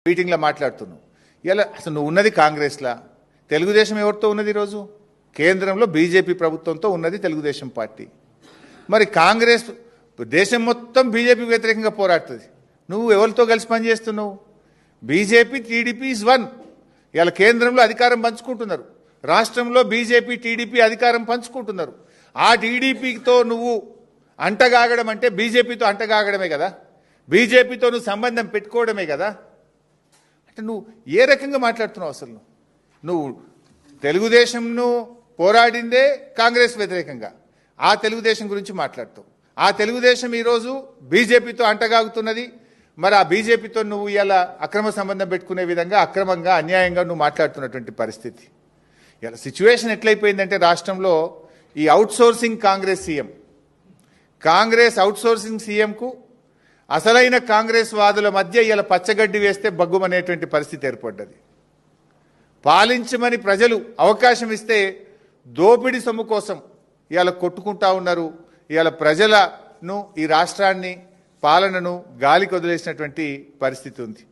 మీటింగ్లో మాట్లాడుతున్నావు. ఇలా అసలు నువ్వు ఉన్నది కాంగ్రెస్లా, తెలుగుదేశం ఎవరితో ఉన్నది ఈరోజు? కేంద్రంలో బీజేపీ ప్రభుత్వంతో ఉన్నది తెలుగుదేశం పార్టీ. మరి కాంగ్రెస్ దేశం మొత్తం బీజేపీ వ్యతిరేకంగా పోరాడుతుంది. నువ్వు ఎవరితో కలిసి పనిచేస్తున్నావు? BJP TDP is one. ఇలా కేంద్రంలో అధికారం పంచుకుంటున్నారు, రాష్ట్రంలో బీజేపీ టీడీపీ అధికారం పంచుకుంటున్నారు. ఆ టీడీపీతో నువ్వు అంటగాగడం అంటే బీజేపీతో అంటగాగడమే కదా, బీజేపీతో నువ్వు సంబంధం పెట్టుకోవడమే కదా. అంటే నువ్వు ఏ రకంగా మాట్లాడుతున్నావు? అసలు నువ్వు తెలుగుదేశంను పోరాడిందే కాంగ్రెస్ వ్యతిరేకంగా, ఆ తెలుగుదేశం గురించి మాట్లాడుతావు. ఆ తెలుగుదేశం ఈరోజు బీజేపీతో అంటగాగుతున్నది. మరి ఆ బీజేపీతో నువ్వు ఇలా అక్రమ సంబంధం పెట్టుకునే విధంగా అక్రమంగా అన్యాయంగా నువ్వు మాట్లాడుతున్నటువంటి పరిస్థితి. ఇలా సిచ్యువేషన్ ఎట్లయిపోయిందంటే రాష్ట్రంలో ఈ outsourcing Congress CM, Congress outsourcing సీఎంకు అసలైన కాంగ్రెస్ వాదుల మధ్య ఇలా పచ్చగడ్డి వేస్తే బగ్గుమనేటువంటి పరిస్థితి ఏర్పడ్డది. పాలించమని ప్రజలు అవకాశం ఇస్తే దోపిడీ సొమ్ము కోసం ఇవాళ కొట్టుకుంటా ఉన్నారు. ఇవాళ ప్రజలను, ఈ రాష్ట్రాన్ని, పాలనను గాలికి వదిలేసినటువంటి పరిస్థితి ఉంది.